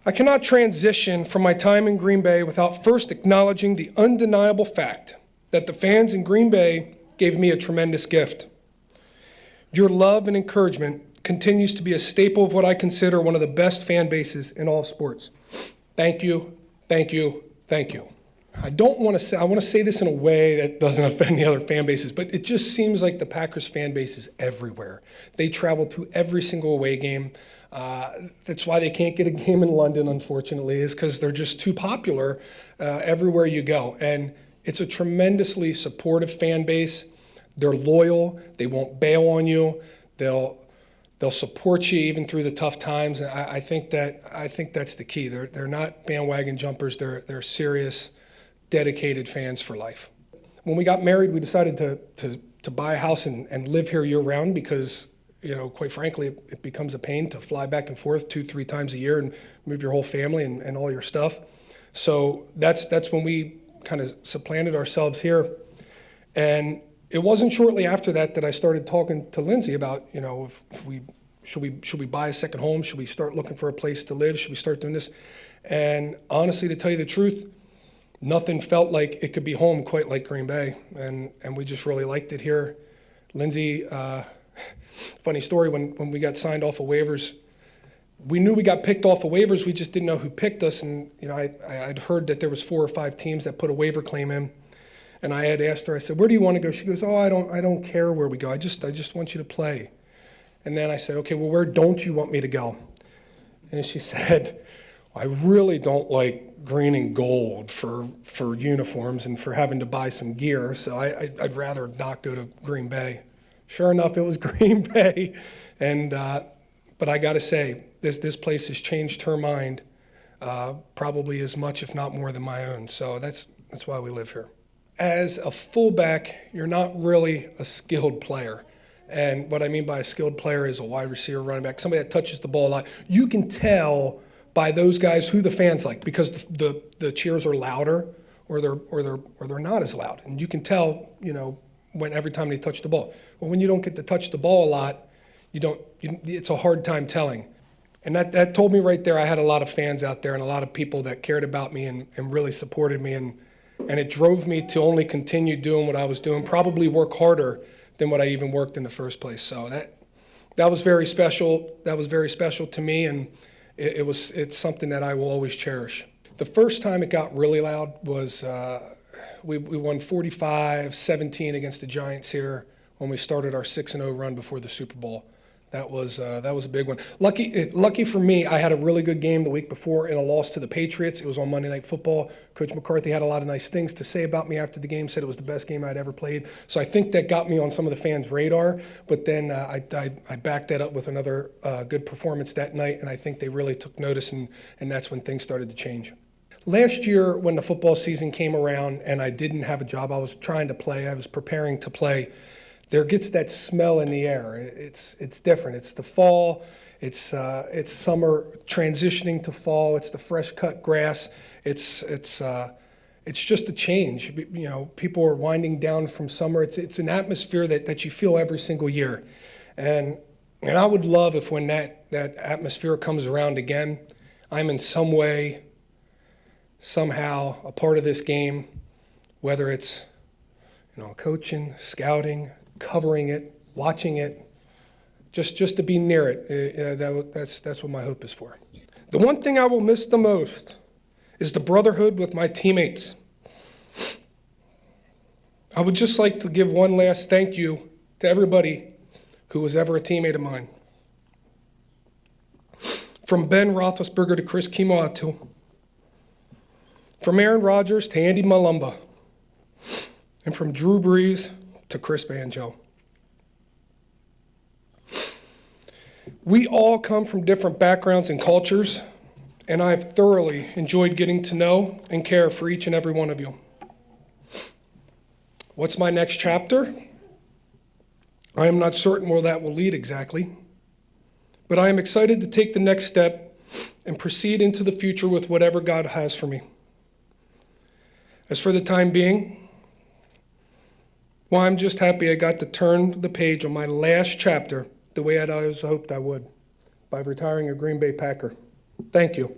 I cannot transition from my time in Green Bay without first acknowledging the undeniable fact that the fans in Green Bay gave me a tremendous gift. Your love and encouragement continues to be a staple of what I consider one of the best fan bases in all sports. Thank you, thank you, thank you. I want to say this in a way that doesn't offend the other fan bases, but it just seems like the Packers fan base is everywhere. They travel to every single away game. That's why they can't get a game in London, unfortunately, is because they're just too popular everywhere you go. And it's a tremendously supportive fan base. They're loyal. They won't bail on you. They'll support you even through the tough times. And I think that's the key. They're not bandwagon jumpers. They're serious, dedicated fans for life. When we got married, we decided to buy a house and live here year round because, quite frankly, it becomes a pain to fly back and forth 2-3 times a year and move your whole family and all your stuff. So that's when we kind of supplanted ourselves here. And it wasn't shortly after that I started talking to Lindsay about, should we buy a second home? Should we start looking for a place to live? Should we start doing this? And honestly, to tell you the truth, nothing felt like it could be home quite like Green Bay. And we just really liked it here. Lindsay, funny story, when we got signed off of waivers, we knew we got picked off of waivers. We just didn't know who picked us. And, I'd heard that there was 4 or 5 teams that put a waiver claim in. And I had asked her, I said, where do you want to go? She goes, I don't care where we go. I just want you to play. And then I said, okay, well, where don't you want me to go? And she said, I really don't like green and gold for uniforms and for having to buy some gear, so I'd rather not go to Green Bay. Sure enough, it was Green Bay. And but I got to say, this place has changed her mind probably as much, if not more, than my own. So that's why we live here. As a fullback, you're not really a skilled player. And what I mean by a skilled player is a wide receiver, running back, somebody that touches the ball a lot. You can tell by those guys who the fans like because the cheers are louder or they're not as loud. And you can tell, when every time they touch the ball. Well, when you don't get to touch the ball a lot, it's a hard time telling. And that told me right there I had a lot of fans out there and a lot of people that cared about me and really supported me. And it drove me to only continue doing what I was doing, probably work harder than what I even worked in the first place. So that was very special. That was very special to me, and it's something that I will always cherish. The first time it got really loud was we won 45-17 against the Giants here when we started our 6-0 run before the Super Bowl. That was a big one. Lucky for me, I had a really good game the week before in a loss to the Patriots. It was on Monday Night Football. Coach McCarthy had a lot of nice things to say about me after the game, said it was the best game I'd ever played. So I think that got me on some of the fans' radar. But then I backed that up with another good performance that night, and I think they really took notice, and that's when things started to change. Last year, when the football season came around and I didn't have a job, I was trying to play. I was preparing to play. There gets that smell in the air. It's different. It's the fall. It's summer transitioning to fall. It's the fresh cut grass. It's just a change. People are winding down from summer. It's an atmosphere that you feel every single year, and I would love if when that atmosphere comes around again, I'm in some way, somehow a part of this game, whether it's coaching, scouting, covering it, watching it, just to be near it. That's what my hope is for. The one thing I will miss the most is the brotherhood with my teammates. I would just like to give one last thank you to everybody who was ever a teammate of mine. From Ben Roethlisberger to Chris Kimoatu, from Aaron Rodgers to Andy Malumba, and from Drew Brees to Chris Banjo. We all come from different backgrounds and cultures, and I've thoroughly enjoyed getting to know and care for each and every one of you. What's my next chapter? I am not certain where that will lead exactly, but I am excited to take the next step and proceed into the future with whatever God has for me. As for the time being, well, I'm just happy I got to turn the page on my last chapter the way I'd always hoped I would, by retiring a Green Bay Packer. Thank you.